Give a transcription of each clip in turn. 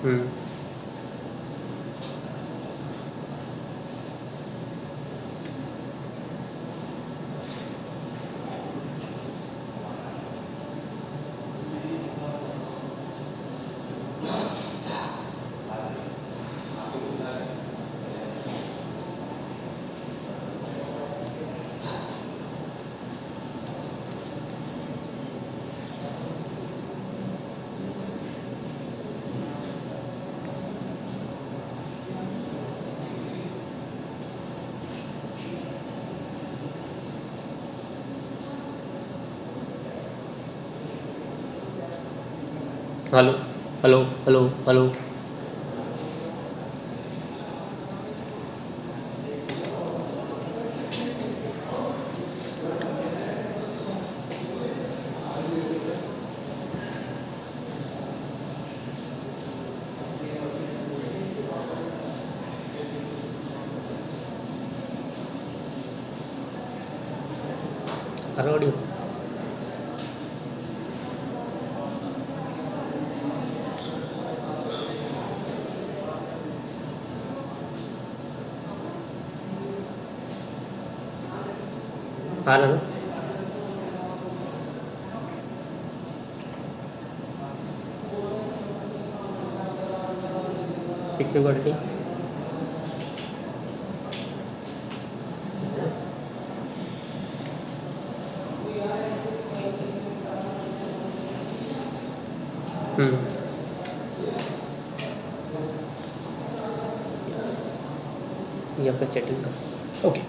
Hmm. Hello, hello, hello, hello. Around you. Hello. Picture quality. Hmm. यहाँ पे chatting का. Okay.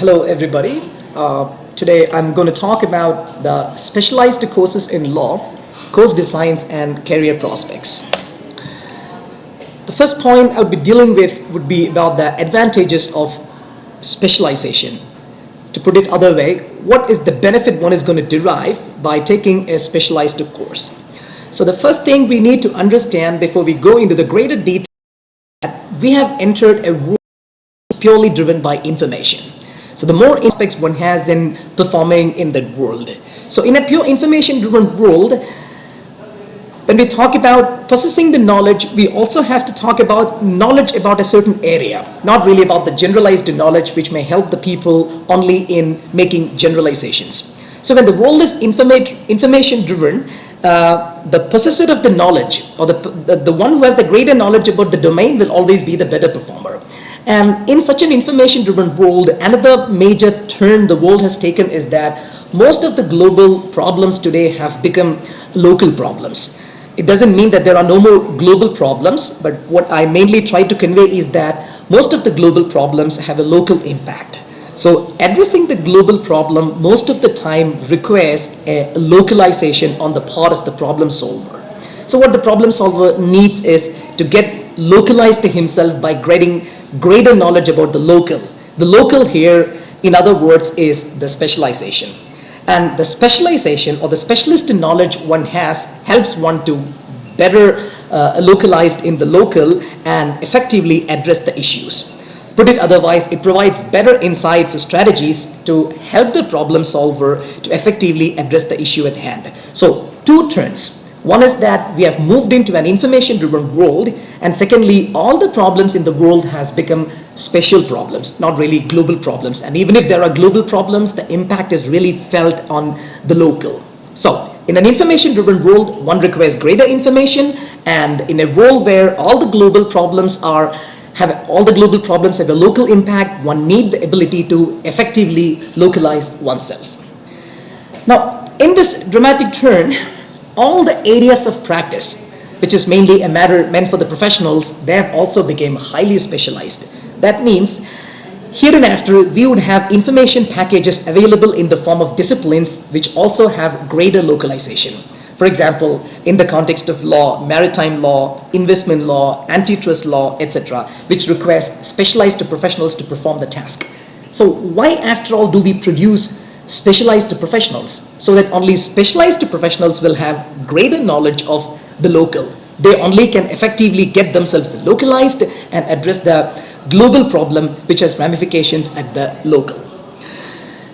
Hello, everybody. Today I'm going to talk about the specialized courses in law, course designs, and career prospects. The first point I would be dealing with would be about the advantages of specialization. To put it other way, what is the benefit one is going to derive by taking a specialized course? So the first thing we need to understand before we go into the greater detail, we have entered a world purely driven by information. So the more aspects one has in performing in that world. So in a pure information driven world, when we talk about possessing the knowledge, we also have to talk about knowledge about a certain area, not really about the generalized knowledge which may help the people only in making generalizations. So when the world is information driven, the possessor of the knowledge, or the one who has the greater knowledge about the domain, will always be the better performer. And in such an information driven world, another major turn the world has taken is that most of the global problems today have become local problems. It doesn't mean that there are no more global problems, but what I mainly try to convey is that most of the global problems have a local impact. So addressing the global problem most of the time requires a localization on the part of the problem solver. So what the problem solver needs is to get localized to himself by getting greater knowledge about the local. The local here, in other words, is the specialization. And the specialization or the specialist knowledge one has helps one to better localized in the local and effectively address the issues. Put it otherwise, it provides better insights or strategies to help the problem solver to effectively address the issue at hand. So two turns. One is that we have moved into an information-driven world, and secondly, all the problems in the world has become special problems, not really global problems. And even if there are global problems, the impact is really felt on the local. So in an information-driven world, one requires greater information, and in a world where all the global problems have a local impact, one needs the ability to effectively localize oneself. Now, in this dramatic turn, all the areas of practice, which is mainly a matter meant for the professionals, they have also become highly specialized. That means hereinafter we would have information packages available in the form of disciplines which also have greater localization. For example, in the context of law, maritime law, investment law, antitrust law, etc., which requires specialized professionals to perform the task. So why, after all, do we produce specialized professionals? So that only specialized professionals will have greater knowledge of the local. They only can effectively get themselves localized and address the global problem which has ramifications at the local.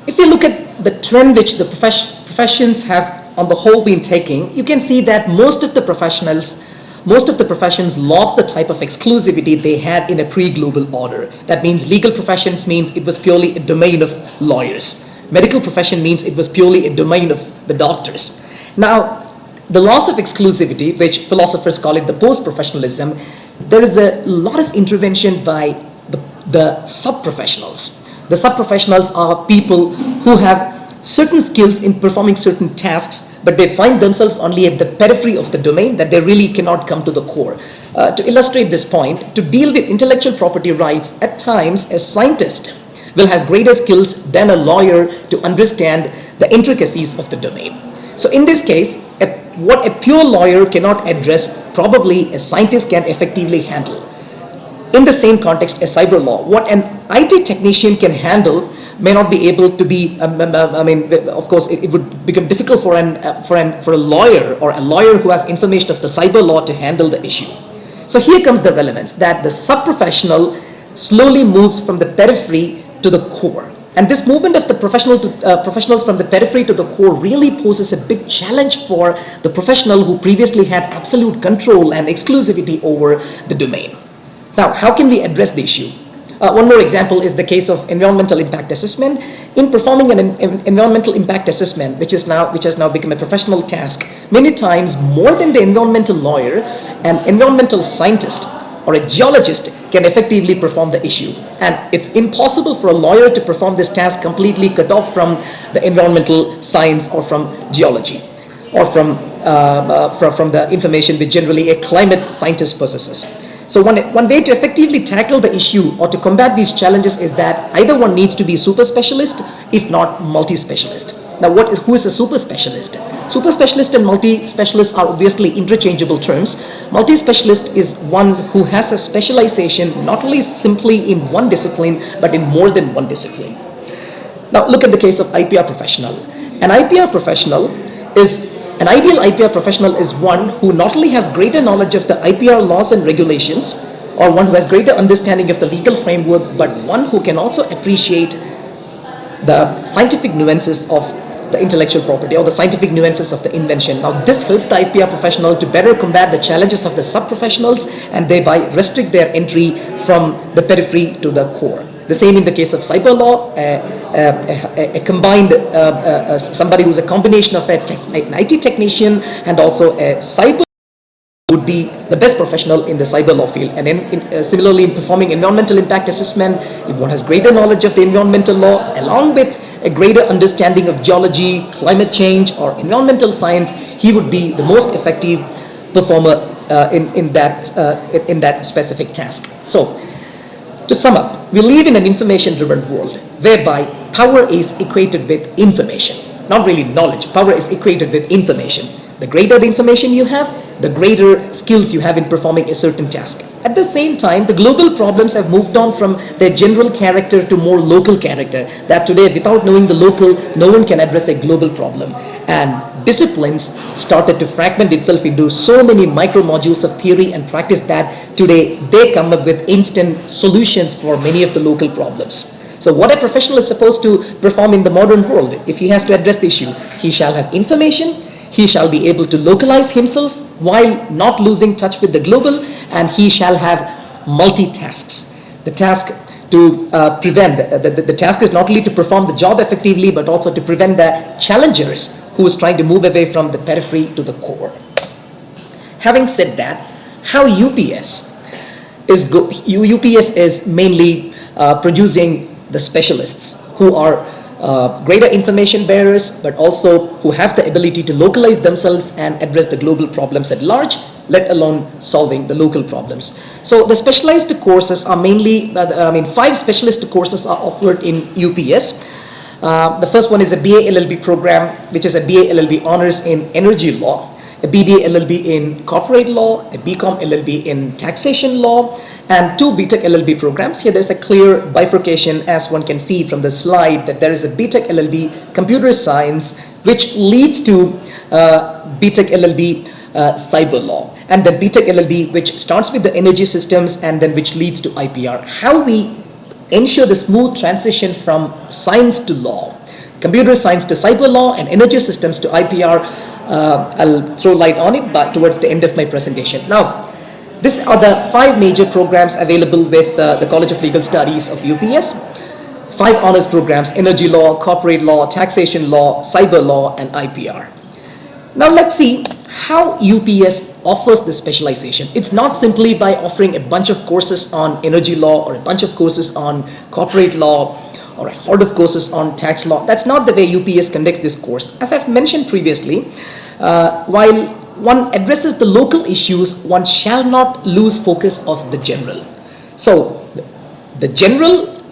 If you look at the trend which the professions have on the whole been taking, you can see that most of the professions lost the type of exclusivity they had in a pre-global order. That means legal professions means it was purely a domain of lawyers. Medical profession means it was purely a domain of the doctors. Now, the loss of exclusivity, which philosophers call it the post-professionalism, there is a lot of intervention by the sub-professionals. The sub-professionals are people who have certain skills in performing certain tasks, but they find themselves only at the periphery of the domain, that they really cannot come to the core. To illustrate this point, to deal with intellectual property rights, at times a scientist will have greater skills than a lawyer to understand the intricacies of the domain. So in this case, what a pure lawyer cannot address, probably a scientist can effectively handle. In the same context as cyber law, what an IT technician can handle may not be able to be, of course, it would become difficult for a lawyer or a lawyer who has information of the cyber law to handle the issue. So here comes the relevance, that the sub-professional slowly moves from the periphery to the core. And this movement of the professionals from the periphery to the core really poses a big challenge for the professional who previously had absolute control and exclusivity over the domain. Now, how can we address the issue? One more example is the case of environmental impact assessment. In performing an environmental impact assessment, which has now become a professional task, many times more than the environmental lawyer, an environmental scientist or a geologist can effectively perform the issue. And it's impossible for a lawyer to perform this task completely cut off from the environmental science or from geology or from the information which generally a climate scientist possesses. So one way to effectively tackle the issue or to combat these challenges is that either one needs to be super specialist, if not multi-specialist. Now, who is a super specialist? Super specialist and multi-specialist are obviously interchangeable terms. Multi-specialist is one who has a specialization not only simply in one discipline, but in more than one discipline. Now, look at the case of IPR professional. An ideal IPR professional is one who not only has greater knowledge of the IPR laws and regulations, or one who has greater understanding of the legal framework, but one who can also appreciate the scientific nuances of the intellectual property or the scientific nuances of the invention. Now, this helps the IPR professional to better combat the challenges of the sub-professionals and thereby restrict their entry from the periphery to the core. The same in the case of cyber law, a combined, somebody who's a combination of an IT technician and also a cyber would be the best professional in the cyber law field. And similarly, in performing environmental impact assessment, if one has greater knowledge of the environmental law, along with a greater understanding of geology, climate change, or environmental science, he would be the most effective performer in that specific task. So, to sum up, we live in an information-driven world whereby power is equated with information. Not really knowledge, power is equated with information. The greater the information you have, the greater skills you have in performing a certain task. At the same time, the global problems have moved on from their general character to more local character. That today, without knowing the local, no one can address a global problem. And disciplines started to fragment itself into so many micro modules of theory and practice that today they come up with instant solutions for many of the local problems. So what a professional is supposed to perform in the modern world, if he has to address the issue, he shall have information, he shall be able to localize himself while not losing touch with the global, and he shall have multitasks. The task to the task is not only to perform the job effectively, but also to prevent the challengers who is trying to move away from the periphery to the core. Having said that, how UPS is mainly producing the specialists who are greater information bearers, but also who have the ability to localize themselves and address the global problems at large, let alone solving the local problems. So the specialized courses are mainly, 5 specialist courses are offered in UPS. The first one is a B.A. LL.B program, which is a B.A. LL.B honors in energy law, a B.B.A. LL.B in corporate law, a B.Com LL.B in taxation law, and 2 B.Tech LL.B programs. Here there's a clear bifurcation, as one can see from the slide, that there is a B.Tech LL.B computer science, which leads to B.Tech LL.B cyber law, and then B.Tech LL.B, which starts with the energy systems and then which leads to IPR. How we ensure the smooth transition from science to law, computer science to cyber law, and energy systems to IPR, I'll throw light on it but towards the end of my presentation. Now, these are the 5 major programs available with the College of Legal Studies of UPS. 5 honors programs: energy law, corporate law, taxation law, cyber law, and IPR. Now let's see how UPS offers the specialization. It's not simply by offering a bunch of courses on energy law or a bunch of courses on corporate law or a horde of courses on tax law. That's not the way UPS conducts this course. As I've mentioned previously, while one addresses the local issues, one shall not lose focus of the general. So the general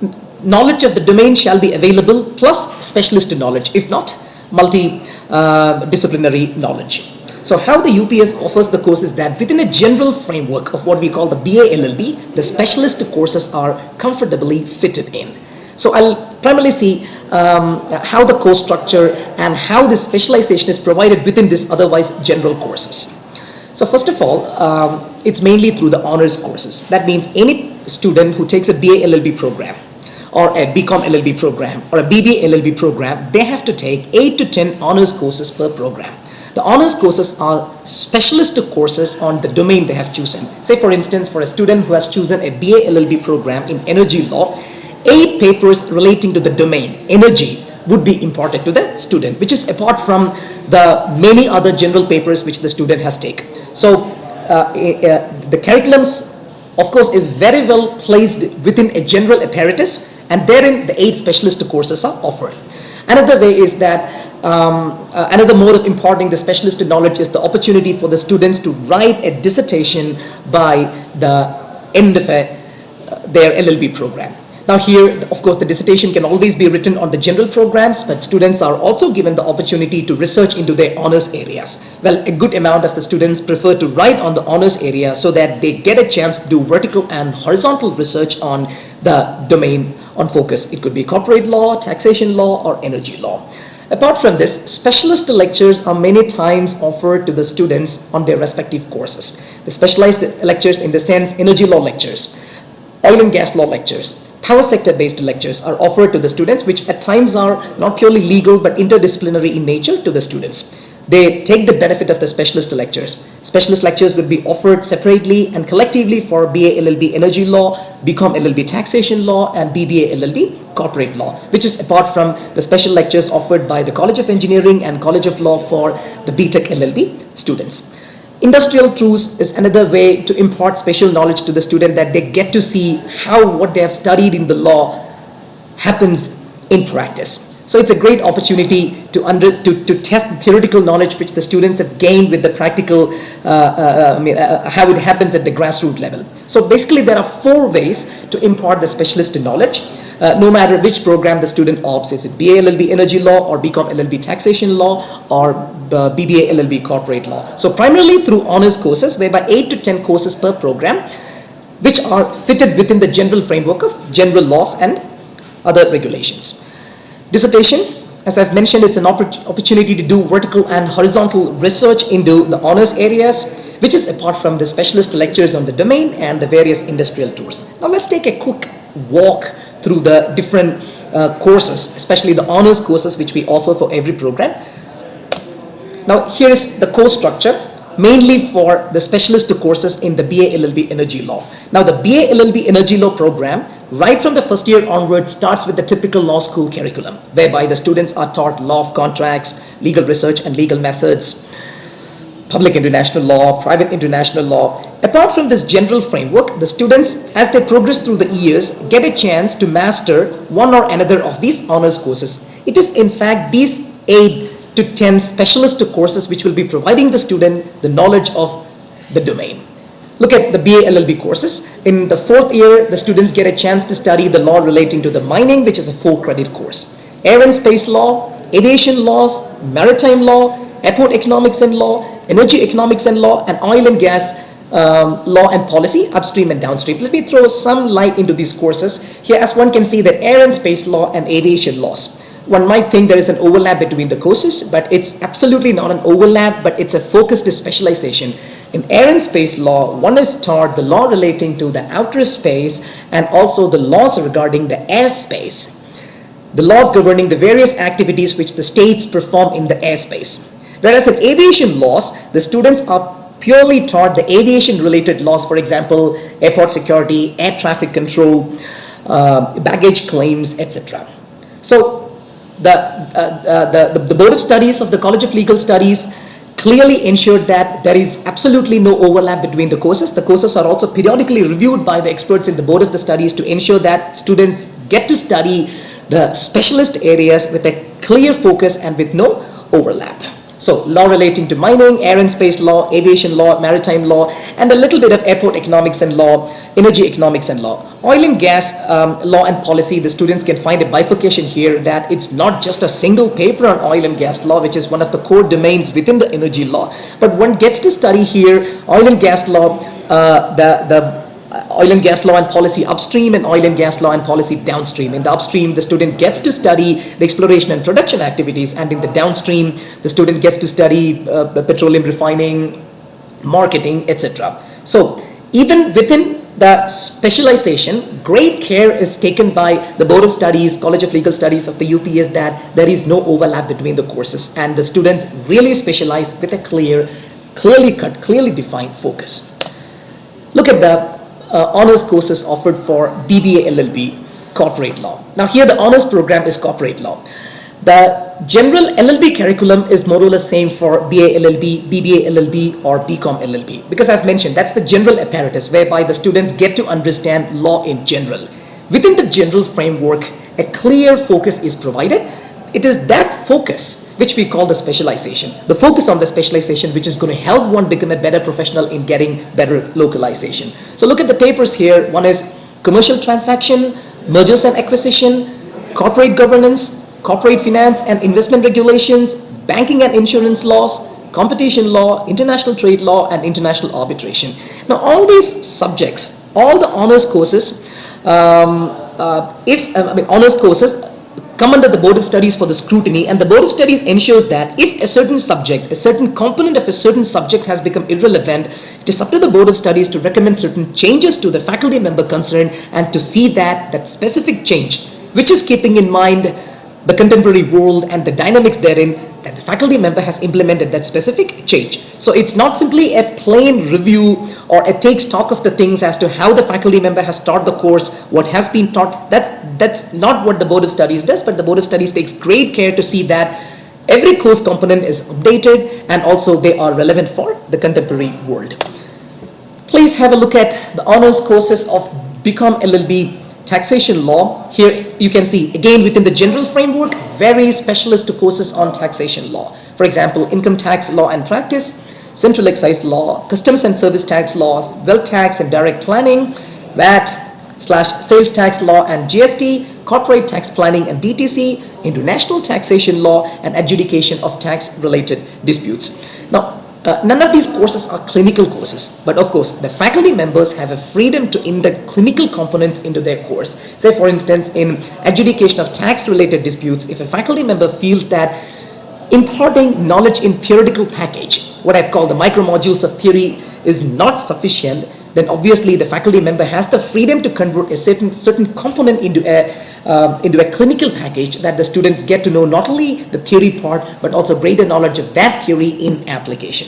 knowledge of the domain shall be available plus specialist knowledge, if not multi-disciplinary knowledge. So how the UPS offers the course is that within a general framework of what we call the B.A. LL.B, the specialist courses are comfortably fitted in. So I'll primarily see how the course structure and how this specialization is provided within this otherwise general courses. So first of all, it's mainly through the honors courses. That means any student who takes a B.A. LL.B program or a B.Com LL.B program or a B.B.A. LL.B program, they have to take 8 to 10 honors courses per program. The honors courses are specialist courses on the domain they have chosen. Say for instance, for a student who has chosen a B.A. LL.B program in energy law, 8 papers relating to the domain, energy, would be imparted to the student, which is apart from the many other general papers which the student has taken. So the curriculums, of course, is very well placed within a general apparatus, and therein the 8 specialist courses are offered. Another way is that another mode of imparting the specialist knowledge is the opportunity for the students to write a dissertation by the end of their LL.B program. Now here, of course, the dissertation can always be written on the general programs, but students are also given the opportunity to research into their honors areas. Well, a good amount of the students prefer to write on the honors area so that they get a chance to do vertical and horizontal research on the domain on focus. It could be corporate law, taxation law, or energy law. Apart from this, specialist lectures are many times offered to the students on their respective courses. The specialized lectures in the sense energy law lectures, oil and gas law lectures, power sector based lectures are offered to the students, which at times are not purely legal but interdisciplinary in nature to the students. They take the benefit of the specialist lectures. Specialist lectures will be offered separately and collectively for B.A. LL.B. Energy Law, B.Com LL.B. Taxation Law, and B.B.A. LL.B. Corporate Law, which is apart from the special lectures offered by the College of Engineering and College of Law for the B.Tech LL.B. students. Industrial truths is another way to impart special knowledge to the student, that they get to see how what they have studied in the law happens in practice. So it's a great opportunity to test the theoretical knowledge which the students have gained with the practical, how it happens at the grassroots level. So basically there are 4 ways to impart the specialist knowledge, no matter which program the student opts. Is it B.A. LL.B. Energy Law, or B.Com LL.B. Taxation Law, or B.B.A. LL.B. Corporate Law. So primarily through honors courses, whereby 8 to 10 courses per program, which are fitted within the general framework of general laws and other regulations. Dissertation, as I've mentioned, it's an opportunity to do vertical and horizontal research into the honors areas, which is apart from the specialist lectures on the domain and the various industrial tours. Now let's take a quick walk through the different courses, especially the honors courses which we offer for every program. Now here is the course structure, mainly for the specialist courses in the B.A. LL.B. Energy Law. Now the B.A. LL.B. Energy Law program, right from the first year onwards, starts with the typical law school curriculum, whereby the students are taught law of contracts, legal research and legal methods, public international law, private international law. Apart from this general framework, the students, as they progress through the years, get a chance to master one or another of these honors courses. It is in fact these 8 to 10 specialist courses which will be providing the student the knowledge of the domain. Look at the B.A. LL.B. courses. In the 4th year, the students get a chance to study the law relating to the mining, which is a 4-credit course. Air and space law, aviation laws, maritime law, airport economics and law, energy economics and law, and oil and gas law and policy, upstream and downstream. Let me throw some light into these courses. Here, as one can see, that air and space law and aviation laws. One might think there is an overlap between the courses, but it's absolutely not an overlap, but it's a focused specialization. In air and space law, one is taught the law relating to the outer space and also the laws regarding the airspace. The laws governing the various activities which the states perform in the airspace. Whereas in aviation laws, the students are purely taught the aviation related laws, for example, airport security, air traffic control, baggage claims, etc. So the Board of Studies of the College of Legal Studies clearly ensured that there is absolutely no overlap between the courses. The courses are also periodically reviewed by the experts in the Board of the Studies to ensure that students get to study the specialist areas with a clear focus and with no overlap. So law relating to mining, air and space law, aviation law, maritime law, and a little bit of airport economics and law, energy economics and law. Oil and gas law and policy, the students can find a bifurcation here, that it's not just a single paper on oil and gas law, which is one of the core domains within the energy law, but one gets to study here oil and gas law, oil and gas law and policy upstream, and oil and gas law and policy downstream. In the upstream, the student gets to study the exploration and production activities, and in the downstream, the student gets to study petroleum refining, marketing, etc. So even within the specialization, great care is taken by the Board of Studies, College of Legal Studies of the UPES, that there is no overlap between the courses, and the students really specialize with a clearly cut, clearly defined focus. Look at the honors courses offered for B.B.A. LL.B. Corporate Law. Now here the honors program is corporate law. The general LL.B. curriculum is more or less same for B.A. LL.B., B.B.A. LL.B. or B.Com LL.B. because I've mentioned that's the general apparatus whereby the students get to understand law in general. Within the general framework, a clear focus is provided. It is that focus which we call the specialization. The focus on the specialization which is going to help one become a better professional in getting better localization. So look at the papers here. One is commercial transaction, mergers and acquisition, corporate governance, corporate finance and investment regulations, banking and insurance laws, competition law, international trade law, and international arbitration. Now all these subjects, all the honors courses, honors courses come under the Board of Studies for the scrutiny, and the Board of Studies ensures that if a certain subject, a certain component of a certain subject has become irrelevant, it is up to the Board of Studies to recommend certain changes to the faculty member concerned and to see that that specific change, which is keeping in mind the contemporary world and the dynamics therein, that the faculty member has implemented that specific change. So it's not simply a plain review or a take stock of the things as to how the faculty member has taught the course, what has been taught. That's not what the Board of Studies does, but the Board of Studies takes great care to see that every course component is updated and also they are relevant for the contemporary world. Please have a look at the honors courses of BCom LL.B. Taxation law. Here you can see again within the general framework very specialist courses on taxation law. For example, income tax law and practice, central excise law, customs and service tax laws, wealth tax and direct planning, VAT/sales tax law and GST, corporate tax planning and DTC, international taxation law, and adjudication of tax related disputes. Now, none of these courses are clinical courses, but of course the faculty members have a freedom to induct clinical components into their course. Say for instance, in adjudication of tax related disputes, if a faculty member feels that imparting knowledge in theoretical package, what I call the micro modules of theory, is not sufficient, then obviously the faculty member has the freedom to convert a certain component into a clinical package that the students get to know not only the theory part but also greater knowledge of that theory in application.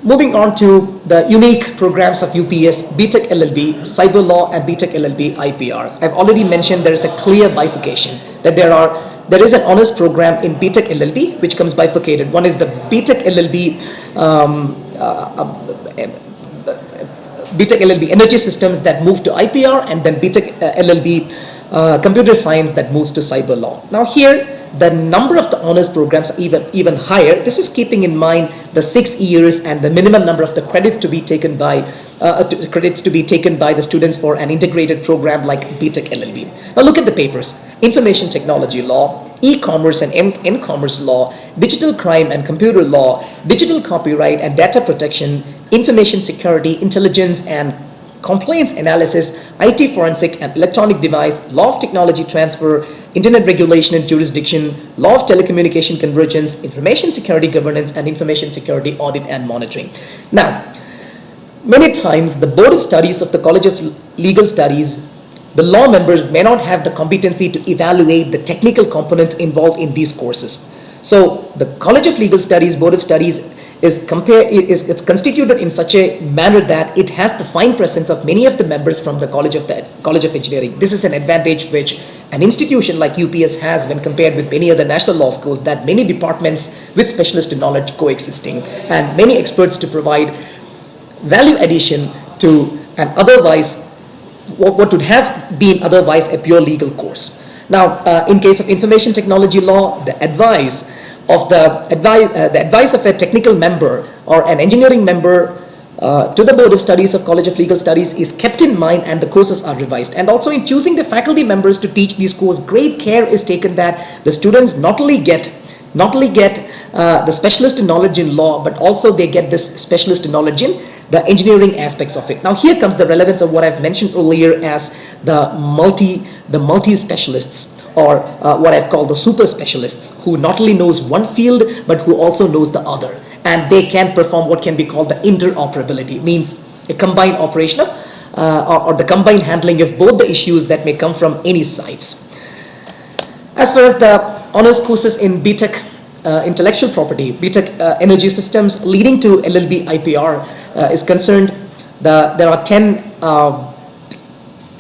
Moving on to the unique programs of UPES, B.Tech LL.B, Cyber Law, and B.Tech LL.B IPR. I've already mentioned there is a clear bifurcation, that there is an honors program in B.Tech LL.B which comes bifurcated. One is the B.Tech LL.B B.Tech LL.B Energy Systems that move to IPR, and then B.Tech LL.B Computer Science that moves to Cyber Law. Now here, the number of the honors programs are even higher. This is keeping in mind the 6 years and the minimum number of the credits to be taken by the students for an integrated program like B.Tech LL.B. Now look at the papers: Information Technology Law, E-commerce and N-commerce law, digital crime and computer law, digital copyright and data protection, information security, intelligence and complaints analysis, IT forensic and electronic device, law of technology transfer, internet regulation and jurisdiction, law of telecommunication convergence, information security governance, and information security audit and monitoring. Now, many times the Board of Studies of the College of Legal Studies, the law members may not have the competency to evaluate the technical components involved in these courses. So the College of Legal Studies, Board of Studies it's constituted in such a manner that it has the fine presence of many of the members from the College of Engineering. This is an advantage which an institution like UPES has when compared with many other national law schools, that many departments with specialist knowledge coexisting and many experts to provide value addition to an otherwise what would have been otherwise a pure legal course. Now, in case of information technology law, the advice of a technical member or an engineering member to the Board of Studies of College of Legal Studies is kept in mind, and the courses are revised. And also in choosing the faculty members to teach these courses, great care is taken that the students not only get the specialist knowledge in law, but also they get this specialist knowledge in the engineering aspects of it. Now here comes the relevance of what I've mentioned earlier as the multi-specialists, or what I've called the super specialists, who not only knows one field but who also knows the other, and they can perform what can be called the interoperability. It means a combined operation of or the combined handling of both the issues that may come from any sides. As far as the honors courses in B.Tech Intellectual Property, B.Tech Energy Systems leading to LL.B IPR is concerned, there are 10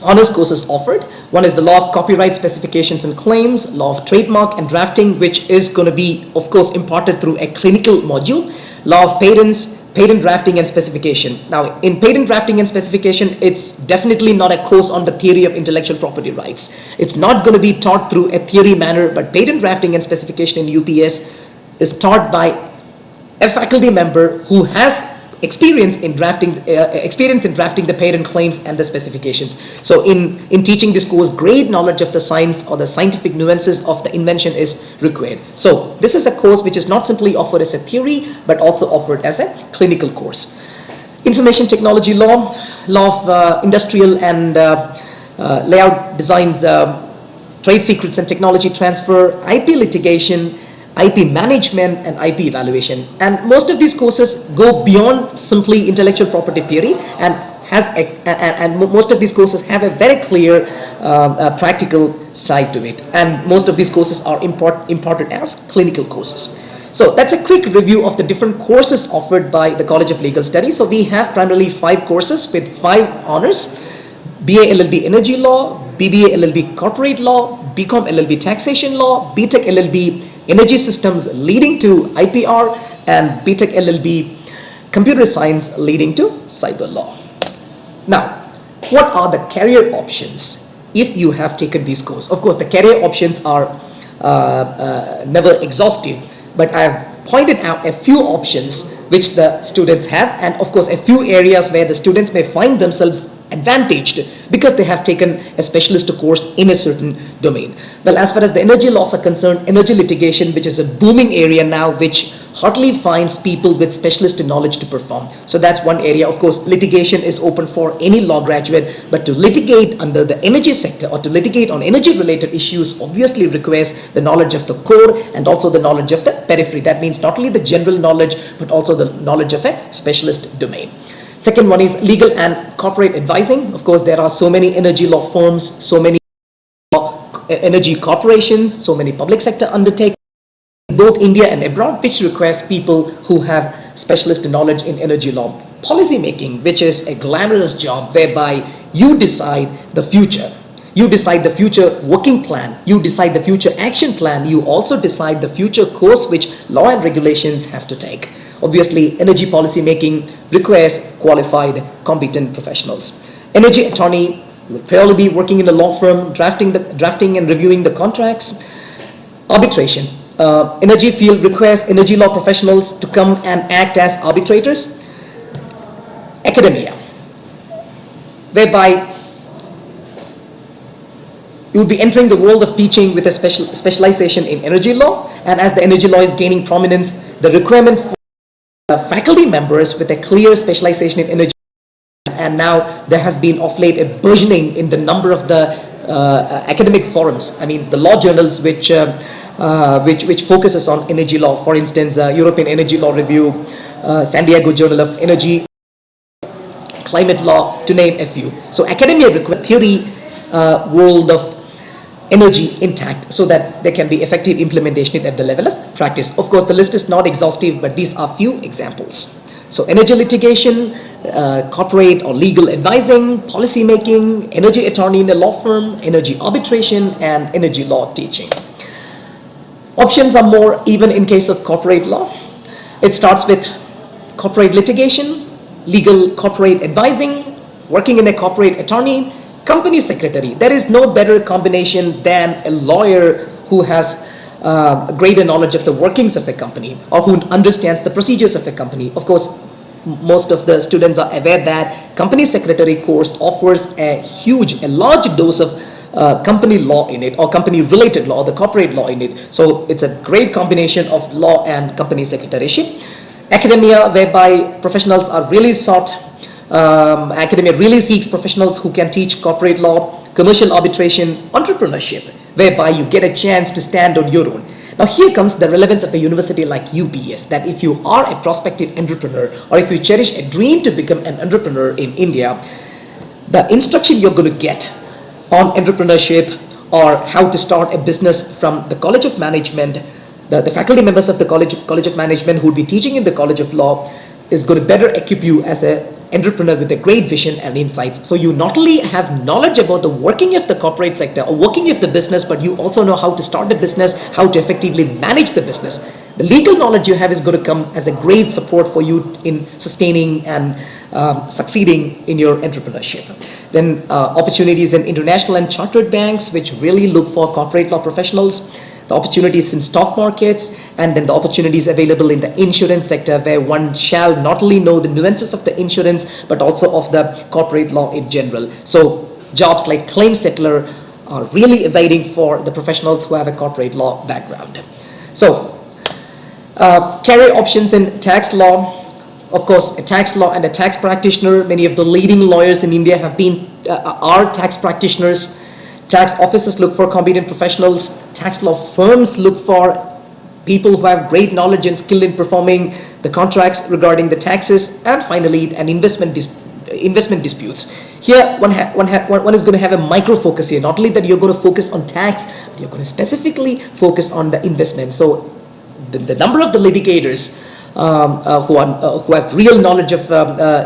honors courses offered. One is the law of copyright specifications and claims, law of trademark and drafting, which is going to be, of course, imparted through a clinical module, law of patents, patent drafting and specification. Now, in patent drafting and specification, it's definitely not a course on the theory of intellectual property rights. It's not going to be taught through a theory manner, but patent drafting and specification in UPS is taught by a faculty member who has experience in drafting the patent claims and the specifications. So in teaching this course, great knowledge of the science or the scientific nuances of the invention is required. So this is a course which is not simply offered as a theory but also offered as a clinical course. Information technology law, law of industrial and layout designs trade secrets and technology transfer, IP litigation, IP management, and IP evaluation. And most of these courses go beyond simply intellectual property theory and most of these courses have a very clear practical side to it. And most of these courses are imparted as clinical courses. So that's a quick review of the different courses offered by the College of Legal Studies. So we have primarily 5 courses with 5 honors: B.A. LL.B. Energy Law, B.B.A. LL.B. Corporate Law, B.Com LL.B. Taxation Law, B.Tech LL.B. Energy Systems leading to IPR, and B.Tech LL.B. Computer Science leading to Cyber Law. Now, what are the career options if you have taken these courses? Of course, the career options are never exhaustive, but I have pointed out a few options which the students have, and of course a few areas where the students may find themselves advantaged because they have taken a specialist course in a certain domain. Well, as far as the energy laws are concerned, energy litigation, which is a booming area now, which hardly finds people with specialist knowledge to perform. So that's one area. Of course, litigation is open for any law graduate, but to litigate under the energy sector or to litigate on energy related issues obviously requires the knowledge of the core and also the knowledge of the periphery. That means not only the general knowledge, but also the knowledge of a specialist domain. Second one is legal and corporate advising. Of course, there are so many energy law firms, so many energy corporations, so many public sector undertakings, both India and abroad, which requires people who have specialist knowledge in energy law. Policy making, which is a glamorous job whereby you decide the future. You decide the future working plan. You decide the future action plan. You also decide the future course which law and regulations have to take. Obviously, energy policy making requires qualified, competent professionals. Energy attorney would probably be working in a law firm, drafting and reviewing the contracts. Arbitration. Energy field requires energy law professionals to come and act as arbitrators. Academia, whereby you would be entering the world of teaching with a specialization in energy law, and as the energy law is gaining prominence, the requirement for faculty members with a clear specialization in energy, and now there has been of late a burgeoning in the number of the academic forums, I mean the law journals which focuses on energy law. For instance, European Energy Law Review, San Diego Journal of Energy, Climate Law, to name a few. So academia requires theory world of energy intact so that there can be effective implementation at the level of practice. Of course, the list is not exhaustive, but these are few examples. So energy litigation, corporate or legal advising, policy making, energy attorney in a law firm, energy arbitration, and energy law teaching. Options are more even in case of corporate law. It starts with corporate litigation, legal corporate advising, working in a corporate attorney, company secretary. There is no better combination than a lawyer who has greater knowledge of the workings of a company or who understands the procedures of a company. Of course, most of the students are aware that company secretary course offers a large dose of company law in it, or company related law, or the corporate law in it. So it's a great combination of law and company secretaryship. Academia, whereby professionals are really sought. Academia really seeks professionals who can teach corporate law, commercial arbitration, entrepreneurship, whereby you get a chance to stand on your own. Now here comes the relevance of a university like UPES, that if you are a prospective entrepreneur or if you cherish a dream to become an entrepreneur in India, the instruction you're going to get on entrepreneurship or how to start a business from the College of Management, the faculty members of the College of Management who will be teaching in the College of Law is going to better equip you as an entrepreneur with a great vision and insights. So you not only have knowledge about the working of the corporate sector or working of the business, but you also know how to start a business, how to effectively manage the business. The legal knowledge you have is going to come as a great support for you in sustaining and succeeding in your entrepreneurship. Then opportunities in international and chartered banks, which really look for corporate law professionals. The opportunities in stock markets, and then the opportunities available in the insurance sector, where one shall not only know the nuances of the insurance but also of the corporate law in general. So jobs like claim settler are really awaiting for the professionals who have a corporate law background. So career options in tax law. Of course, a tax law and a tax practitioner. Many of the leading lawyers in India are tax practitioners. Tax offices look for competent professionals. Tax law firms look for people who have great knowledge and skill in performing the contracts regarding the taxes. And finally, an investment disputes. Here, one is going to have a micro focus here. Not only that you're going to focus on tax, but you're going to specifically focus on the investment. So the number of the litigators who have real knowledge of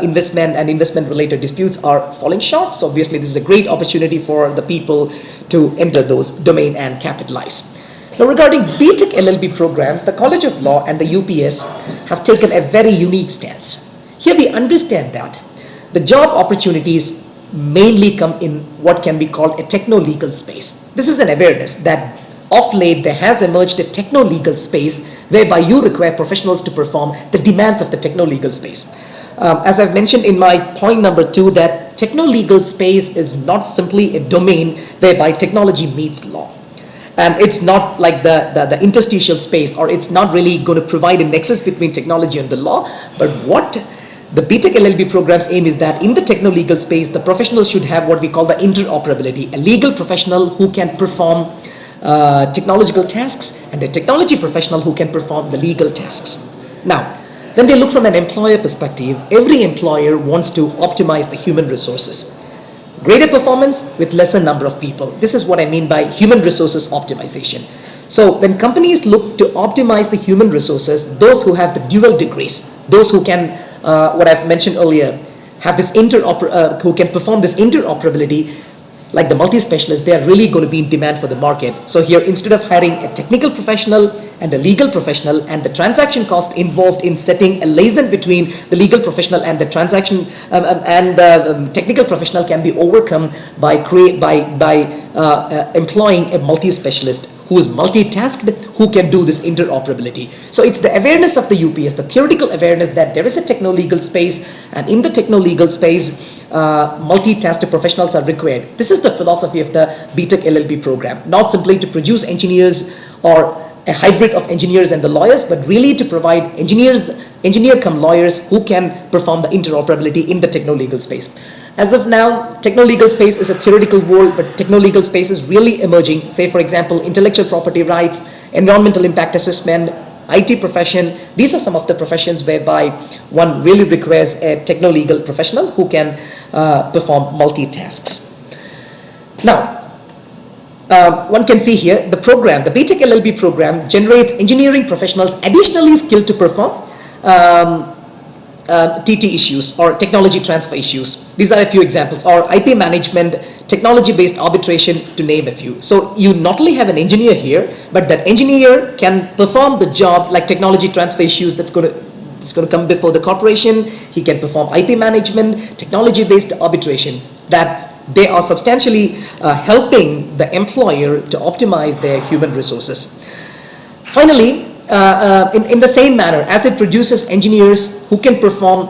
investment and investment-related disputes are falling short. So obviously, this is a great opportunity for the people to enter those domain and capitalize. Now, regarding B.Tech LL.B programs, the College of Law and the UPES have taken a very unique stance. Here we understand that the job opportunities mainly come in what can be called a techno-legal space. This is an awareness that of late there has emerged a techno-legal space whereby you require professionals to perform the demands of the techno-legal space. As I've mentioned in my point number 2, that techno-legal space is not simply a domain whereby technology meets law. And it's not like the interstitial space, or it's not really going to provide a nexus between technology and the law. But what the B.Tech LL.B program's aim is that in the techno-legal space, the professionals should have what we call the interoperability, a legal professional who can perform technological tasks, and a technology professional who can perform the legal tasks. Now, when they look from an employer perspective, every employer wants to optimize the human resources. Greater performance with lesser number of people. This is what I mean by human resources optimization. So when companies look to optimize the human resources, those who have the dual degrees, those who can, what I've mentioned earlier, have this who can perform this interoperability, like the multi-specialists, they are really going to be in demand for the market. So here, instead of hiring a technical professional and a legal professional, and the transaction cost involved in setting a liaison between the legal professional and the transaction and the technical professional can be overcome by employing a multi-specialist who is multitasked, who can do this interoperability. So it's the awareness of the UPS, the theoretical awareness that there is a techno-legal space, and in the techno-legal space, multitasked professionals are required. This is the philosophy of the B.Tech LL.B program, not simply to produce engineers or a hybrid of engineers and the lawyers, but really to provide engineer come lawyers who can perform the interoperability in the techno-legal space. As of now, techno-legal space is a theoretical world, but techno-legal space is really emerging. Say, for example, intellectual property rights, environmental impact assessment, IT profession. These are some of the professions whereby one really requires a techno-legal professional who can perform multitasks. Now, one can see here the program, the B.Tech LL.B program generates engineering professionals additionally skilled to perform TT issues or technology transfer issues. These are a few examples, or IP management, technology-based arbitration, to name a few. So you not only have an engineer here, but that engineer can perform the job like technology transfer issues that's going to come before the corporation. He can perform IP management, technology-based arbitration, that they are substantially helping the employer to optimize their human resources. Finally, in the same manner, as it produces engineers who can perform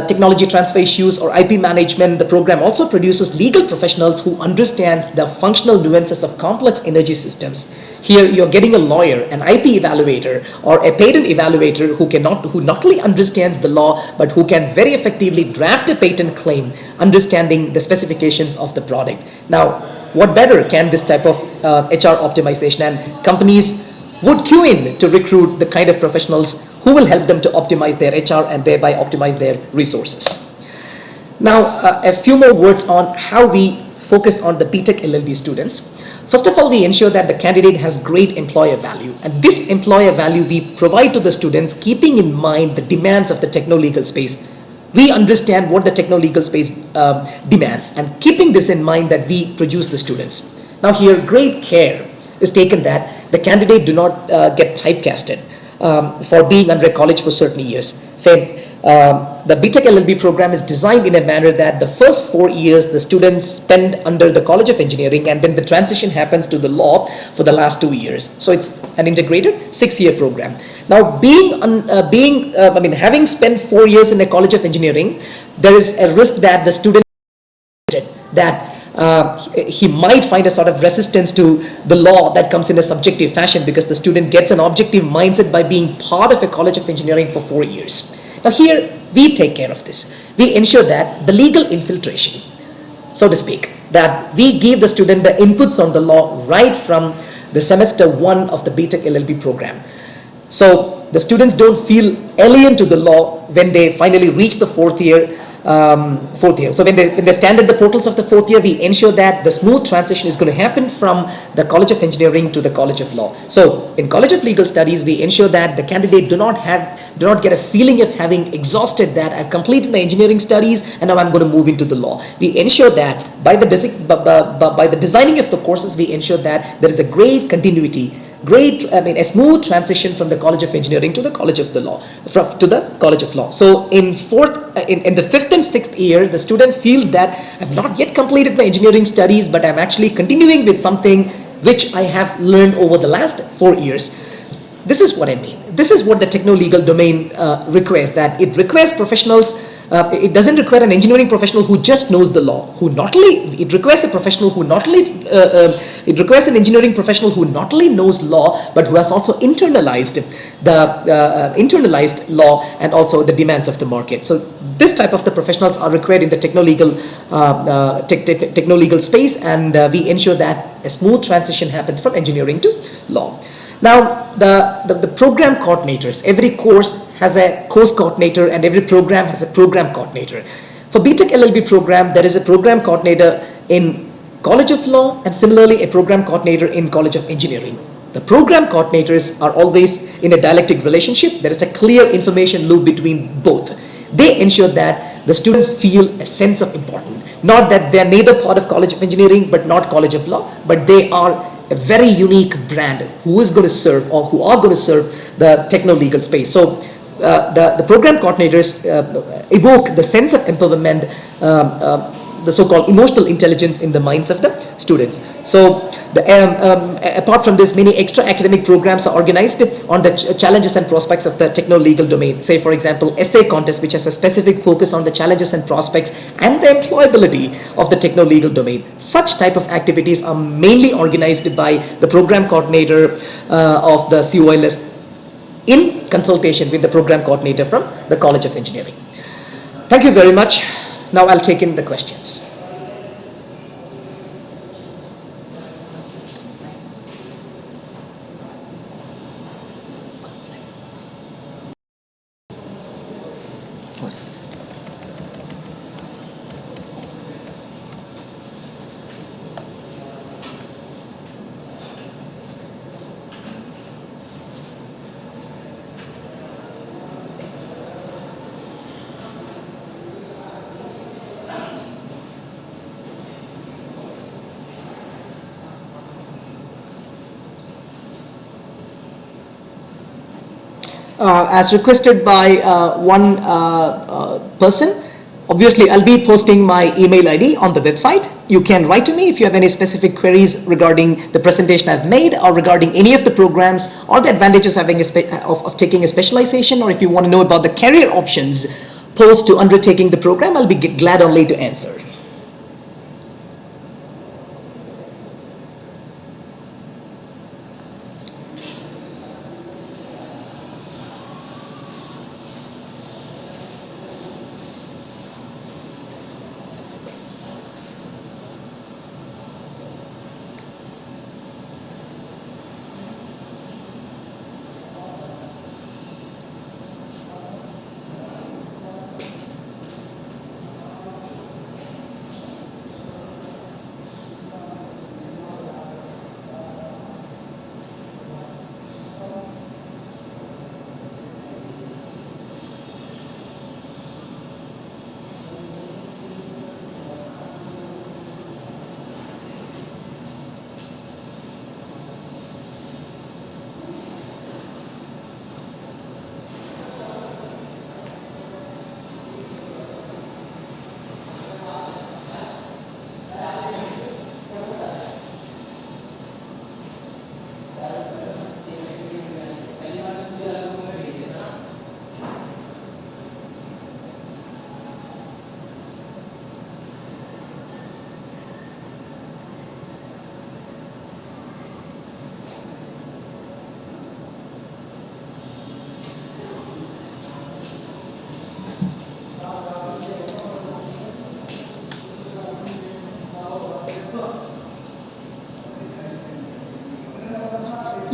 technology transfer issues or IP management, the program also produces legal professionals who understands the functional nuances of complex energy systems. Here you're getting a lawyer, an IP evaluator, or a patent evaluator who not only understands the law, but who can very effectively draft a patent claim, understanding the specifications of the product. Now, what better can this type of HR optimization, and companies would queue in to recruit the kind of professionals who will help them to optimize their HR and thereby optimize their resources. Now, a few more words on how we focus on the B.Tech LL.B students. First of all, we ensure that the candidate has great employer value, and this employer value we provide to the students keeping in mind the demands of the techno-legal space. We understand what the techno-legal space demands, and keeping this in mind that we produce the students. Now here, great care is taken that the candidate do not get typecasted for being under college for certain years. Say, the B.Tech LL.B program is designed in a manner that the first 4 years the students spend under the College of Engineering, and then the transition happens to the law for the last 2 years. So it's an integrated 6-year program. Now, having spent 4 years in a College of Engineering, there is a risk that the student he might find a sort of resistance to the law that comes in a subjective fashion, because the student gets an objective mindset by being part of a College of Engineering for 4 years. Now here, we take care of this. We ensure that the legal infiltration, so to speak, that we give the student the inputs on the law right from the semester 1 of the B.Tech LL.B program. So the students don't feel alien to the law when they finally reach the fourth year. So when they stand at the portals of the fourth year, we ensure that the smooth transition is going to happen from the College of Engineering to the College of Law. So in College of Legal Studies, we ensure that the candidate do not get a feeling of having exhausted that I've completed my engineering studies and now I'm going to move into the law. We ensure that by the designing of the courses, we ensure that there is a great continuity, a smooth transition from the College of Engineering to the College of the Law, to the College of Law. So in the fifth and sixth year, the student feels that I've not yet completed my engineering studies, but I'm actually continuing with something which I have learned over the last 4 years. This is what I mean. This is what the techno-legal domain requires, that it requires professionals. It doesn't require an engineering professional who just knows the law, it requires an engineering professional who not only knows law, but who has also internalized law and also the demands of the market. So this type of the professionals are required in the techno-legal space, and we ensure that a smooth transition happens from engineering to law. Now, the program coordinators, every course has a course coordinator and every program has a program coordinator. For B.Tech LL.B program, there is a program coordinator in College of Law and similarly a program coordinator in College of Engineering. The program coordinators are always in a dialectic relationship. There is a clear information loop between both. They ensure that the students feel a sense of importance. Not that they are neither part of College of Engineering but not College of Law, but they are a very unique brand who is going to serve or who are going to serve the techno-legal space. So the program coordinators evoke the sense of empowerment, the so-called emotional intelligence in the minds of the students. So apart from this, many extra academic programs are organized on the challenges and prospects of the techno-legal domain. Say, for example, essay contest, which has a specific focus on the challenges and prospects and the employability of the techno-legal domain. Such type of activities are mainly organized by the program coordinator of the COLS in consultation with the program coordinator from the College of Engineering. Thank you very much. Now I'll take in the questions. As requested by one person, obviously I'll be posting my email ID on the website. You can write to me if you have any specific queries regarding the presentation I've made or regarding any of the programs or the advantages of taking a specialization, or if you want to know about the career options post to undertaking the program, I'll be glad only to answer.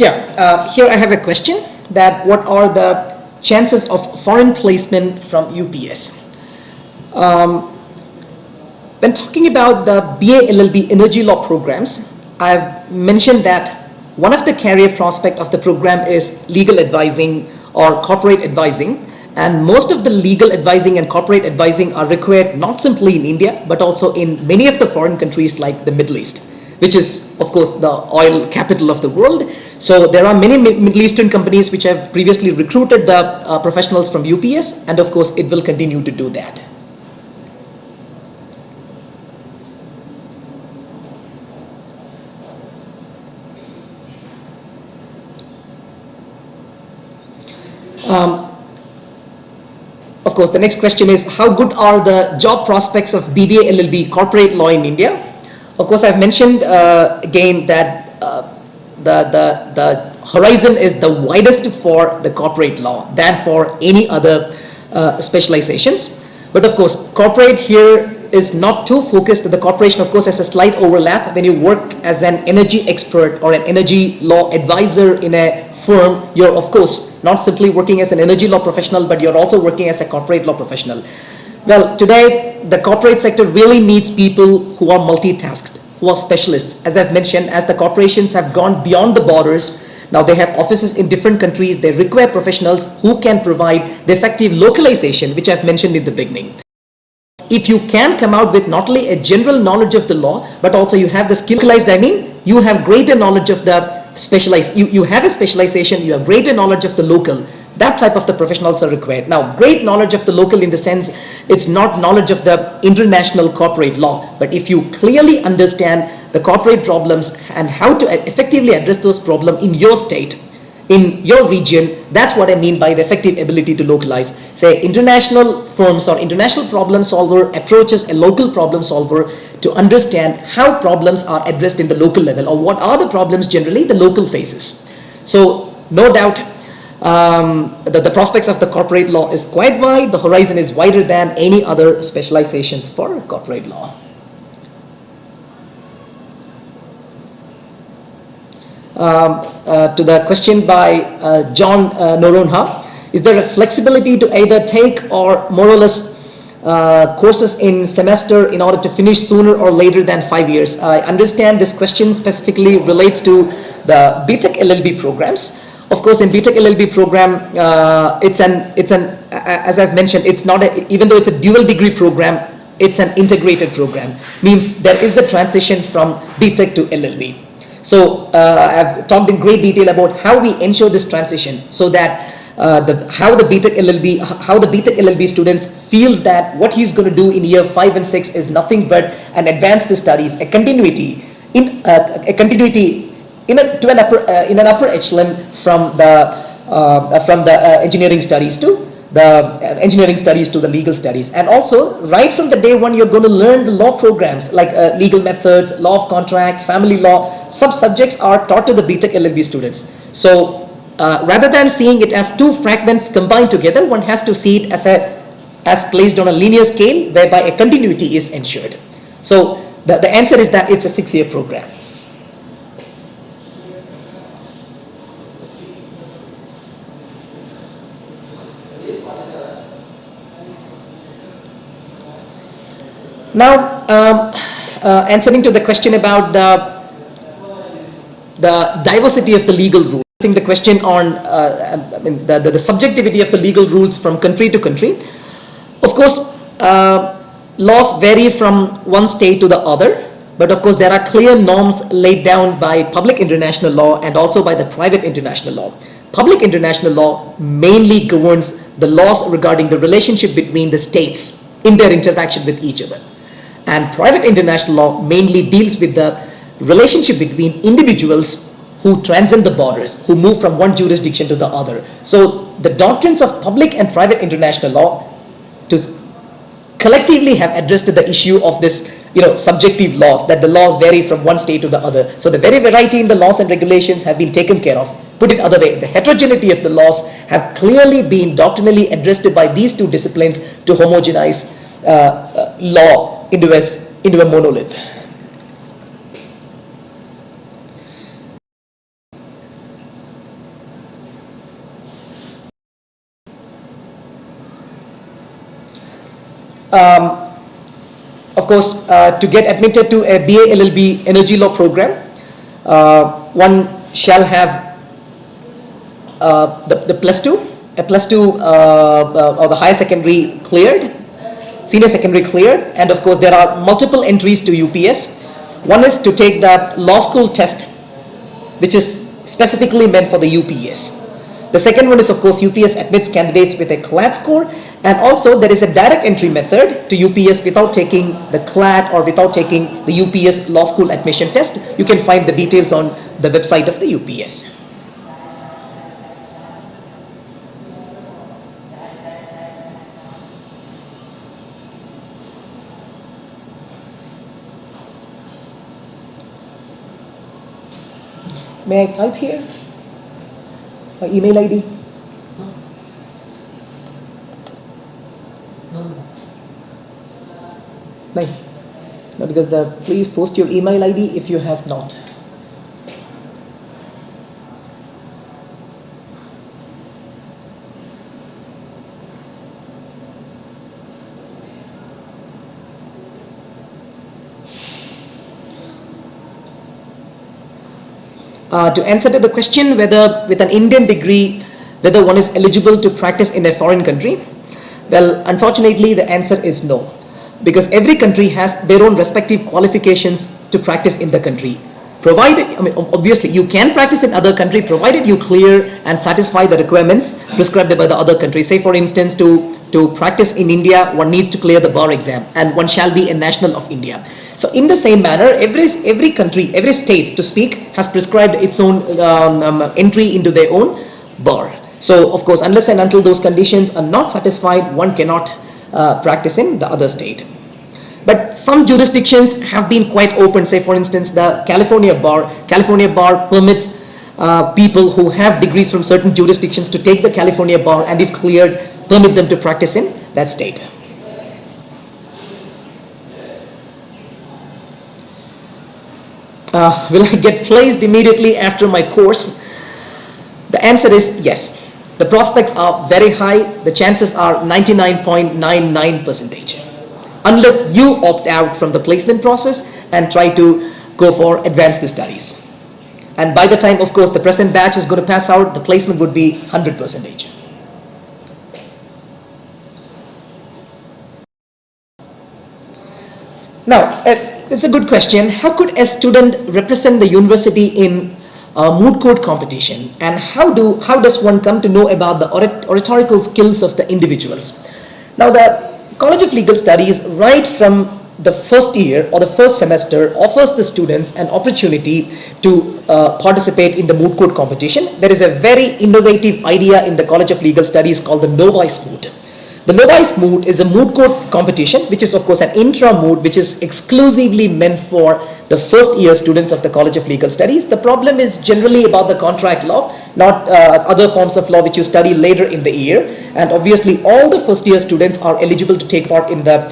Here I have a question that what are the chances of foreign placement from UPS? When talking about the B.A. LL.B. energy law programs, I've mentioned that one of the career prospect of the program is legal advising or corporate advising, and most of the legal advising and corporate advising are required not simply in India but also in many of the foreign countries like the Middle East, which is of course the oil capital of the world. So there are many Middle Eastern companies which have previously recruited the professionals from UPS, and of course it will continue to do that. Of course, the next question is, how good are the job prospects of B.B.A. LL.B. corporate law in India? Of course, I've mentioned again that the horizon is the widest for the corporate law than for any other specializations. But of course, corporate here is not too focused. The corporation, of course, has a slight overlap. When you work as an energy expert or an energy law advisor in a firm, you're of course not simply working as an energy law professional, but you're also working as a corporate law professional. Well, today the corporate sector really needs people who are multitasked, who are specialists. As I've mentioned, as the corporations have gone beyond the borders, now they have offices in different countries, they require professionals who can provide the effective localization, which I've mentioned in the beginning. If you can come out with not only a general knowledge of the law, but also you have the skill localized, I mean, you have greater knowledge of the specialized, you have a specialization, you have greater knowledge of the local. That type of the professionals are required. Now, great knowledge of the local in the sense, it's not knowledge of the international corporate law, but if you clearly understand the corporate problems and how to effectively address those problems in your state, in your region, that's what I mean by the effective ability to localize. Say international firms or international problem solver approaches a local problem solver to understand how problems are addressed in the local level, or what are the problems generally the local faces. So no doubt that the prospects of the corporate law is quite wide. The horizon is wider than any other specializations for corporate law. To the question by John Noronha, is there a flexibility to either take or more or less courses in semester in order to finish sooner or later than 5 years? I understand this question specifically relates to the B.Tech LL.B. programs. Of course, in B.Tech LL.B. program, as I've mentioned, it's not even though it's a dual degree program, it's an integrated program. Means there is a transition from B.Tech to LL.B. So I've talked in great detail about how we ensure this transition, so that how the B.Tech LL.B. students feels that what he's going to do in year 5 and 6 is nothing but an advanced studies, a continuity in an upper echelon from the engineering studies to the legal studies. And also right from the day one, you're going to learn the law programs like legal methods, law of contract, family law. Sub-subjects are taught to the B.Tech LL.B. students. So rather than seeing it as two fragments combined together, one has to see it as placed on a linear scale whereby a continuity is ensured. So the answer is that it's a 6-year program. Now, answering to the question about the diversity of the legal rules, the question on the subjectivity of the legal rules from country to country. Of course, laws vary from one state to the other, but of course there are clear norms laid down by public international law and also by the private international law. Public international law mainly governs the laws regarding the relationship between the states in their interaction with each other. And private international law mainly deals with the relationship between individuals who transcend the borders, who move from one jurisdiction to the other. So the doctrines of public and private international law to collectively have addressed the issue of this, subjective laws, that the laws vary from one state to the other. So the very variety in the laws and regulations have been taken care of. Put it other way, the heterogeneity of the laws have clearly been doctrinally addressed by these two disciplines to homogenize law into a monolith. Of course, to get admitted to a B.A. LL.B. Energy Law program, one shall have the plus two, a plus two or the higher secondary cleared, senior secondary cleared, and of course there are multiple entries to UPS. One is to take the law school test, which is specifically meant for the UPS. The second one is, of course, UPS admits candidates with a CLAT score, and also there is a direct entry method to UPS without taking the CLAT or without taking the UPS law school admission test. You can find the details on the website of the UPS. May I type here my email ID? No, because please post your email ID if you have not. To answer to the question whether with an Indian degree, whether one is eligible to practice in a foreign country, well, unfortunately the answer is no, because every country has their own respective qualifications to practice in the country. Provided, I mean, obviously you can practice in other country provided you clear and satisfy the requirements prescribed by the other country. Say for instance, to practice in India, one needs to clear the bar exam and one shall be a national of India. So in the same manner, every country, every state to speak has prescribed its own entry into their own bar. So of course, unless and until those conditions are not satisfied, one cannot practice in the other state. But some jurisdictions have been quite open. Say for instance, the California bar permits people who have degrees from certain jurisdictions to take the California bar, and if cleared, permit them to practice in that state. Will I get placed immediately after my course? The answer is yes. The prospects are very high. The chances are 99.99%. Unless you opt out from the placement process and try to go for advanced studies. And by the time, of course, the present batch is going to pass out, the placement would be 100%. Now, it's a good question. How could a student represent the university in a moot court competition, and how does one come to know about the oratorical skills of the individuals? Now, the College of Legal Studies, right from the first year or the first semester, offers the students an opportunity to participate in the moot court competition. There is a very innovative idea in the College of Legal Studies called the Novice Moot. The Novice Moot is a moot court competition, which is of course an intra-moot, which is exclusively meant for the first year students of the College of Legal Studies. The problem is generally about the contract law, not other forms of law which you study later in the year. And obviously all the first year students are eligible to take part in the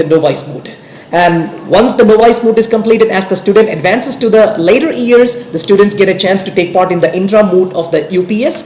Novice Moot. And once the Novice Moot is completed, as the student advances to the later years, the students get a chance to take part in the intra-moot of the UPS.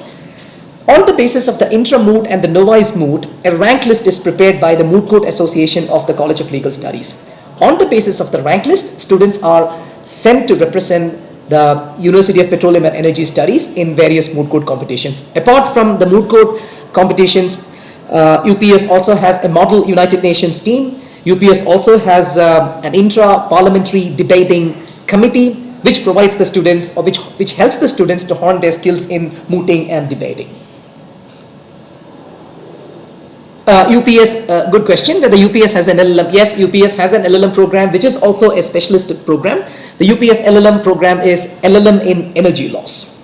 On the basis of the intra-moot and the novice moot, a rank list is prepared by the Moot Court Association of the College of Legal Studies. On the basis of the rank list, students are sent to represent the University of Petroleum and Energy Studies in various moot court competitions. Apart from the moot court competitions, UPS also has a model United Nations team. UPS also has an intra-parliamentary debating committee which provides the students, or which helps the students to hone their skills in mooting and debating. UPS, good question, whether UPS has an LLM. Yes, UPS has an LLM program, which is also a specialist program. The UPS LLM program is LLM in energy laws,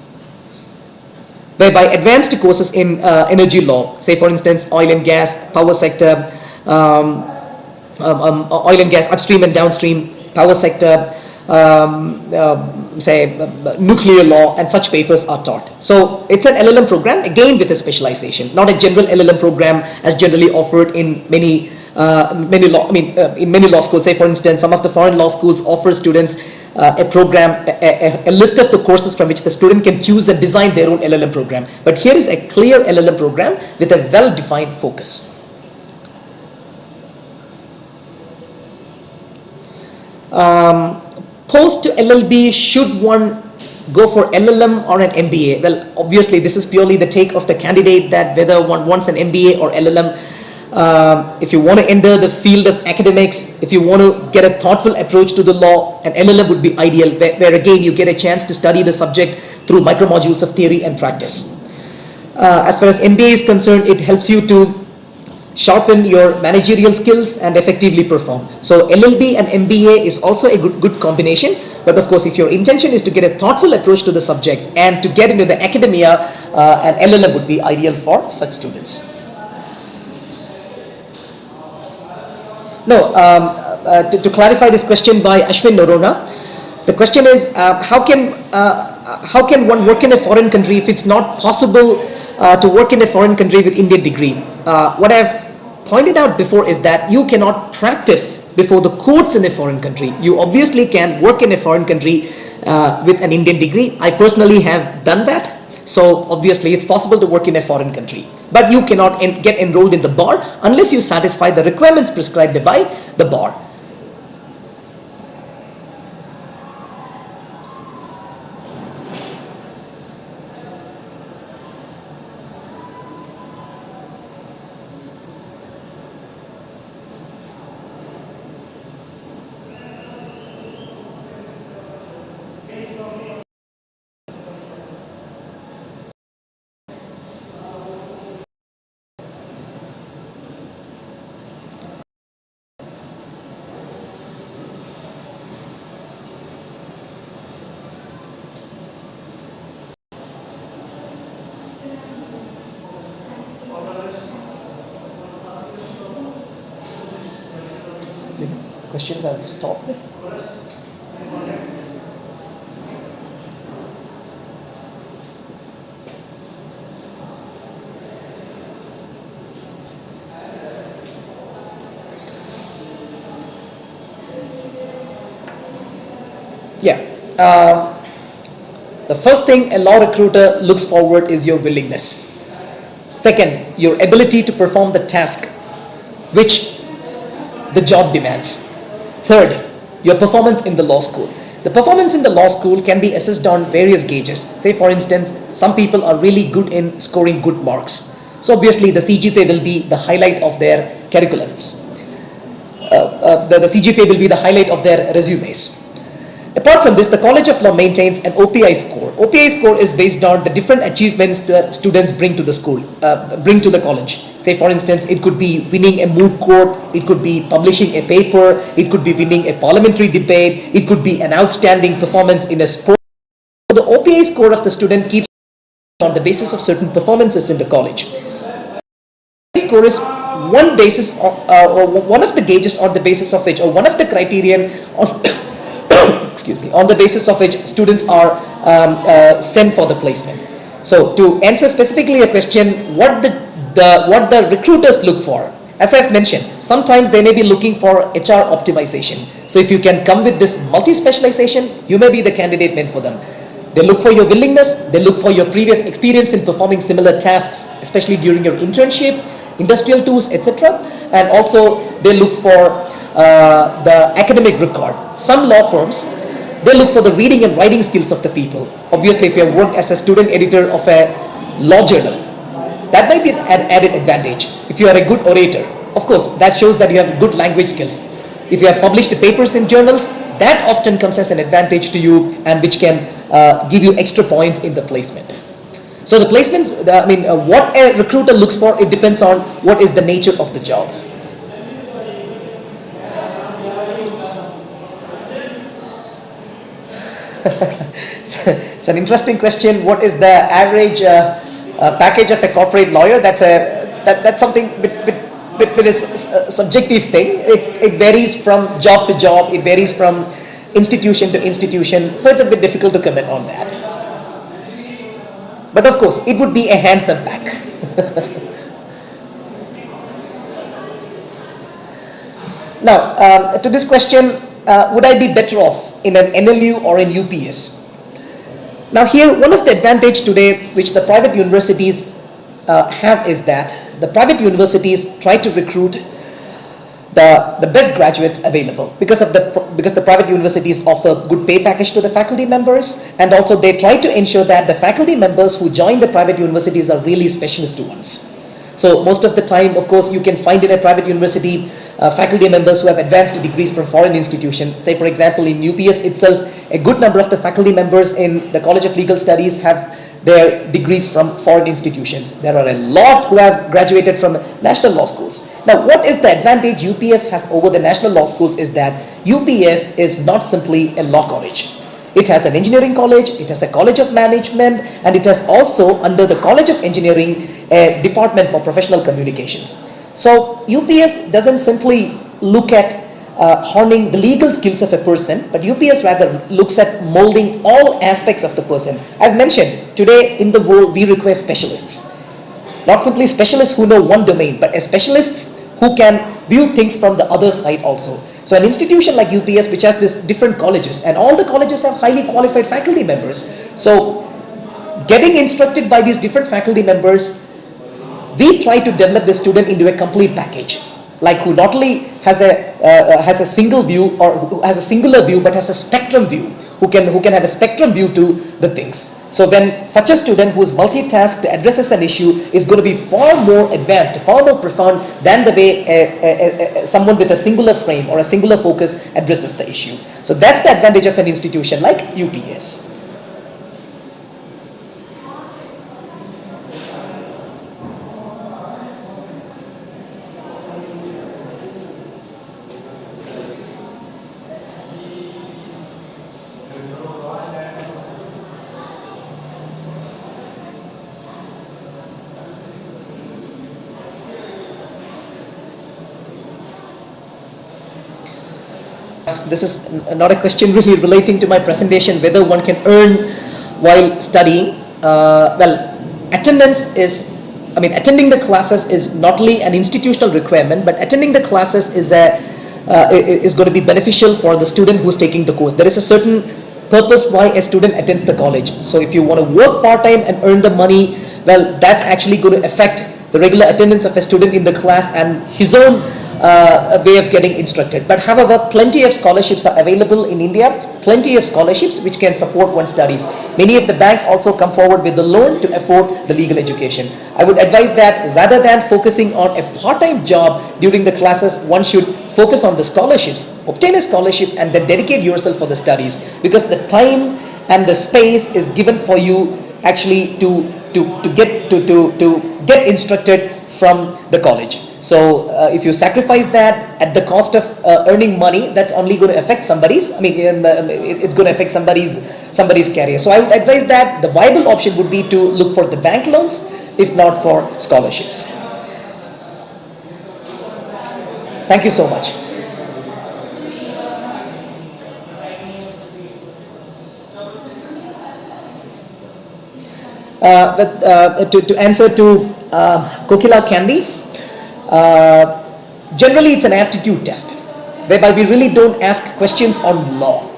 whereby advanced courses in energy law, say for instance oil and gas, power sector, oil and gas upstream and downstream, power sector, nuclear law, and such papers are taught. So it's an LLM program, again with a specialization, not a general LLM program as generally offered in many law schools. Say for instance, some of the foreign law schools offer students a program, a list of the courses from which the student can choose and design their own LLM program. But here is a clear LLM program with a well-defined focus. Post to LL.B, should one go for LLM or an MBA? Well, obviously this is purely the take of the candidate, that whether one wants an MBA or LLM. If you want to enter the field of academics, if you want to get a thoughtful approach to the law, an LLM would be ideal, where again you get a chance to study the subject through micromodules of theory and practice. As far as MBA is concerned, it helps you to sharpen your managerial skills and effectively perform. So LL.B and MBA is also a good combination. But of course, if your intention is to get a thoughtful approach to the subject and to get into the academia, an LLM would be ideal for such students. No, to clarify this question by Ashwin Norona, the question is, how can one work in a foreign country if it's not possible to work in a foreign country with Indian degree? What I've pointed out before is that you cannot practice before the courts in a foreign country. You obviously can work in a foreign country with an Indian degree. I personally have done that. So obviously it's possible to work in a foreign country. But you cannot get enrolled in the bar unless you satisfy the requirements prescribed by the bar. Questions I've stopped with. Yeah. The first thing a law recruiter looks forward is your willingness. Second, your ability to perform the task which the job demands. Third, your performance in the law school. The performance in the law school can be assessed on various gauges. Say for instance, some people are really good in scoring good marks. So obviously the CGPA will be the highlight of their curriculums. The CGPA will be the highlight of their resumes. Apart from this, the College of Law maintains an OPI score. OPI score is based on the different achievements the students bring to the school, bring to the college. Say for instance, it could be winning a moot court, it could be publishing a paper, it could be winning a parliamentary debate, it could be an outstanding performance in a sport. So the OPI score of the student keeps on the basis of certain performances in the college. OPI score is one basis, or one of the gauges on the basis of which, or one of the criterion on excuse me, on the basis of which students are sent for the placement. So to answer specifically a question, what the recruiters look for, as I've mentioned, sometimes they may be looking for HR optimization. So if you can come with this multi-specialization, you may be the candidate meant for them. They look for your willingness, they look for your previous experience in performing similar tasks, especially during your internship, industrial tours, etc. And also they look for the academic record. Some law firms, they look for the reading and writing skills of the people. Obviously, if you have worked as a student editor of a law journal, that might be an added advantage. If you are a good orator, of course, that shows that you have good language skills. If you have published papers in journals, that often comes as an advantage to you and which can give you extra points in the placement. So the placements, what a recruiter looks for, it depends on what is the nature of the job. It's an interesting question. What is the average package of a corporate lawyer? That's something bit is a subjective thing. It varies from job to job. It varies from institution to institution. So it's a bit difficult to comment on that. But of course, it would be a handsome pack. Now, to this question, would I be better off in an NLU or in UPES? Now here, one of the advantage today which the private universities have is that the private universities try to recruit the best graduates available because the private universities offer good pay package to the faculty members, and also they try to ensure that the faculty members who join the private universities are really specialist ones. So most of the time, of course, you can find in a private university faculty members who have advanced degrees from foreign institutions. Say, for example, in UPS itself, a good number of the faculty members in the College of Legal Studies have their degrees from foreign institutions. There are a lot who have graduated from national law schools. Now, what is the advantage UPS has over the national law schools is that UPS is not simply a law college. It has an engineering college, it has a college of management, and it has also, under the College of Engineering, a department for professional communications. So UPS doesn't simply look at honing the legal skills of a person, but UPS rather looks at molding all aspects of the person. I've mentioned, today in the world we require specialists. Not simply specialists who know one domain, but specialists who can view things from the other side also. So an institution like UPS, which has these different colleges, and all the colleges have highly qualified faculty members. So getting instructed by these different faculty members, we try to develop the student into a complete package, like who not only has a single view or who has a singular view, but has a spectrum view, who can have a spectrum view to the things. So when such a student who is multitasked addresses an issue is going to be far more advanced, far more profound than the way someone with a singular frame or a singular focus addresses the issue. So that's the advantage of an institution like UPS. This is not a question really relating to my presentation, whether one can earn while studying. Well, attending the classes is not only an institutional requirement, but attending the classes is going to be beneficial for the student who's taking the course. There is a certain purpose why a student attends the college. So if you want to work part-time and earn the money, well, that's actually going to affect the regular attendance of a student in the class and his own way of getting instructed. But however, plenty of scholarships are available in India, plenty of scholarships which can support one's studies. Many of the banks also come forward with the loan to afford the legal education. I would advise that rather than focusing on a part-time job during the classes, one should focus on the scholarships, obtain a scholarship, and then dedicate yourself for the studies, because the time and the space is given for you actually to get instructed from the college. So if you sacrifice that at the cost of earning money, that's only going to affect somebody's, it's going to affect somebody's career. So I would advise that the viable option would be to look for the bank loans, if not for scholarships. Thank you so much. To answer to Kokila Candy, generally it's an aptitude test, whereby we really don't ask questions on law,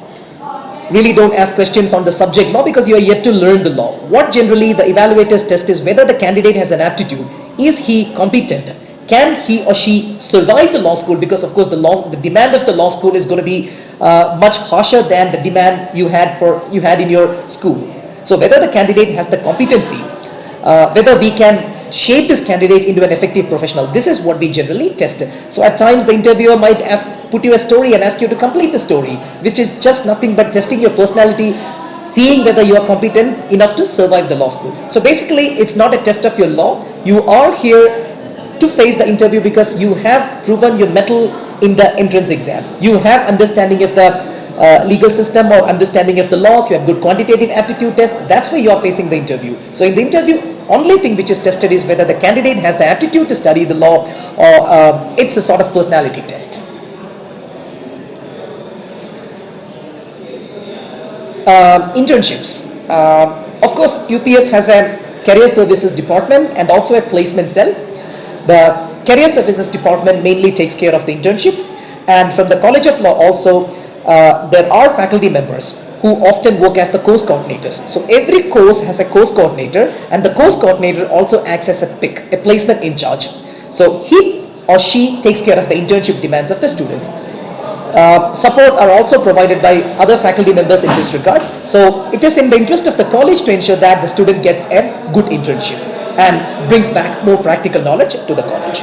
really don't ask questions on the subject law, because you are yet to learn the law. What generally the evaluators test is whether the candidate has an aptitude. Is he competent? Can he or she survive the law school? Because of course the demand of the law school is going to be much harsher than the demand you had in your school. So whether the candidate has the competency, whether we can shape this candidate into an effective professional, this is what we generally test. So at times the interviewer might put you a story and ask you to complete the story, which is just nothing but testing your personality, seeing whether you are competent enough to survive the law school. So basically it's not a test of your law. You are here to face the interview because you have proven your mettle in the entrance exam. You have understanding of the legal system or understanding of the laws, you have good quantitative aptitude test, that's where you are facing the interview. So in the interview, only thing which is tested is whether the candidate has the aptitude to study the law, or it's a sort of personality test. Internships. Of course, UPS has a career services department and also a placement cell. The career services department mainly takes care of the internship, and from the College of Law also, there are faculty members who often work as the course coordinators. So every course has a course coordinator, and the course coordinator also acts as a PIC, a placement in charge. So he or she takes care of the internship demands of the students. Support are also provided by other faculty members in this regard. So it is in the interest of the college to ensure that the student gets a good internship and brings back more practical knowledge to the college.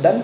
Done?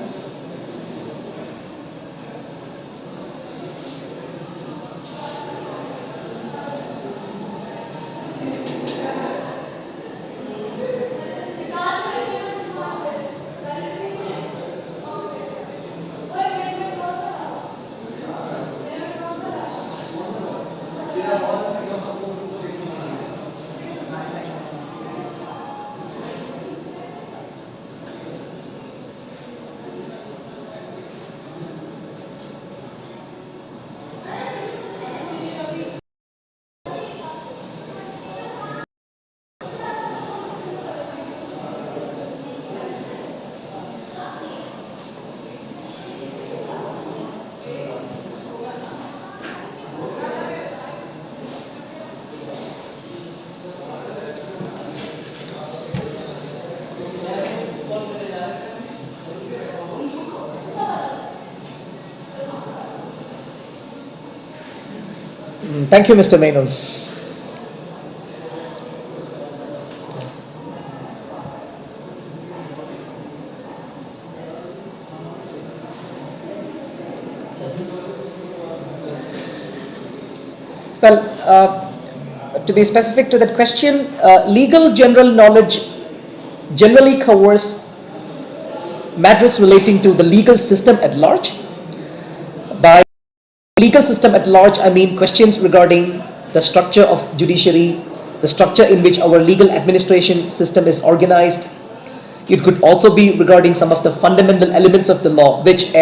Thank you, Mr. Menon. Well, to be specific to that question, legal general knowledge generally covers matters relating to the legal system at large. By legal system at large, I mean questions regarding the structure of judiciary, the structure in which our legal administration system is organized. It could also be regarding some of the fundamental elements of the law, which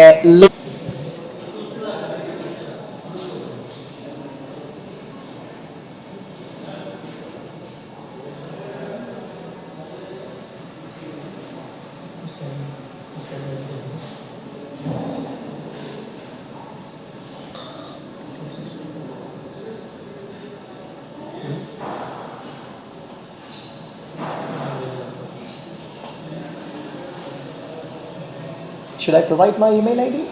should I provide my email ID?